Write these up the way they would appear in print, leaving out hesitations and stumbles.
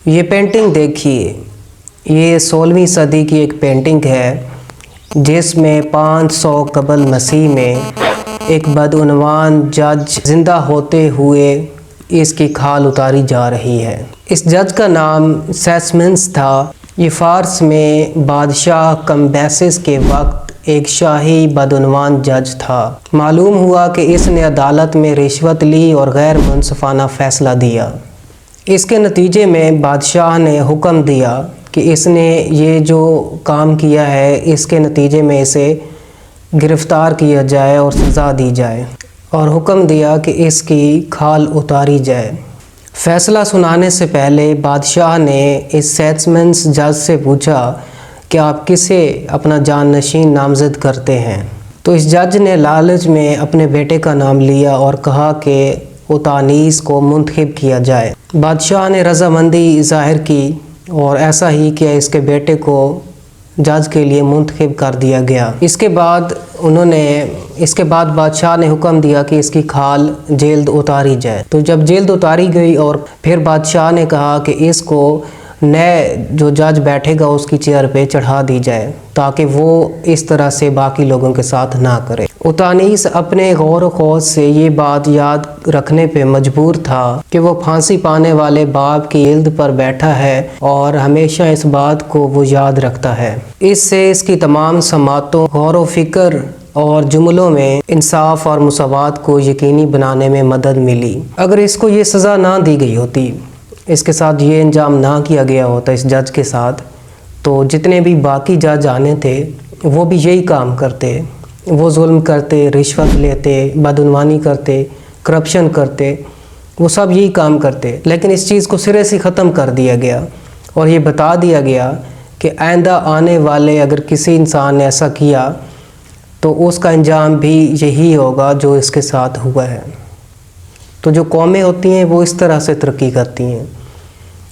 یہ پینٹنگ دیکھیے، یہ 16ویں صدی کی ایک پینٹنگ ہے جس میں 500 قبل مسیح میں ایک بدعنوان جج زندہ ہوتے ہوئے اس کی کھال اتاری جا رہی ہے۔ اس جج کا نام سیسمنس تھا۔ یہ فارس میں بادشاہ کمبیسس کے وقت ایک شاہی بدعنوان جج تھا۔ معلوم ہوا کہ اس نے عدالت میں رشوت لی اور غیر منصفانہ فیصلہ دیا۔ اس کے نتیجے میں بادشاہ نے حکم دیا کہ اس نے یہ جو کام کیا ہے اس کے نتیجے میں اسے گرفتار کیا جائے اور سزا دی جائے، اور حکم دیا کہ اس کی کھال اتاری جائے۔ فیصلہ سنانے سے پہلے بادشاہ نے اس سیسمنس جج سے پوچھا کہ آپ کسے اپنا جانشین نامزد کرتے ہیں؟ تو اس جج نے لالچ میں اپنے بیٹے کا نام لیا اور کہا کہ اوتانیس کو منتخب کیا جائے۔ بادشاہ نے رضامندی ظاہر کی اور ایسا ہی کیا، اس کے بیٹے کو جج کے لیے منتخب کر دیا گیا۔ اس کے بعد بادشاہ نے حکم دیا کہ اس کی کھال جلد اتاری جائے۔ تو جب جلد اتاری گئی اور پھر بادشاہ نے کہا کہ اس کو نئے جو جج بیٹھے گا اس کی چیئر پہ چڑھا دی جائے تاکہ وہ اس طرح سے باقی لوگوں کے ساتھ نہ کرے۔ اوتانیس اپنے غور و خوض سے یہ بات یاد رکھنے پہ مجبور تھا کہ وہ پھانسی پانے والے باپ کی جلد پر بیٹھا ہے، اور ہمیشہ اس بات کو وہ یاد رکھتا ہے۔ اس سے اس کی تمام سماعتوں، غور و فکر اور جملوں میں انصاف اور مساوات کو یقینی بنانے میں مدد ملی۔ اگر اس کو یہ سزا نہ دی گئی ہوتی، اس کے ساتھ یہ انجام نہ کیا گیا ہوتا اس جج کے ساتھ، تو جتنے بھی باقی جج آنے تھے وہ بھی یہی کام کرتے، وہ ظلم کرتے، رشوت لیتے، بدعنوانی کرتے، کرپشن کرتے، وہ سب یہی کام کرتے۔ لیکن اس چیز کو سرے سے ختم کر دیا گیا اور یہ بتا دیا گیا کہ آئندہ آنے والے اگر کسی انسان نے ایسا کیا تو اس کا انجام بھی یہی ہوگا جو اس کے ساتھ ہوا ہے۔ تو جو قومیں ہوتی ہیں وہ اس طرح سے ترقی کرتی ہیں،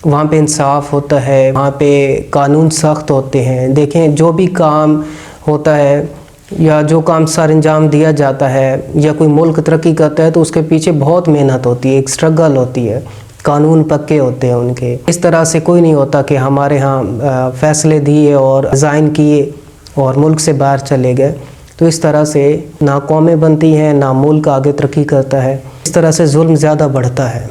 وہاں پہ انصاف ہوتا ہے، وہاں پہ قانون سخت ہوتے ہیں۔ دیکھیں، جو بھی کام ہوتا ہے یا جو کام سر انجام دیا جاتا ہے یا کوئی ملک ترقی کرتا ہے تو اس کے پیچھے بہت محنت ہوتی ہے، ایک سٹرگل ہوتی ہے، قانون پکے ہوتے ہیں ان کے۔ اس طرح سے کوئی نہیں ہوتا کہ ہمارے ہاں فیصلے دیے اور ریزائن کیے اور ملک سے باہر چلے گئے۔ تو اس طرح سے نہ قومیں بنتی ہیں، نہ ملک آگے ترقی کرتا ہے، اس طرح سے ظلم زیادہ بڑھتا ہے۔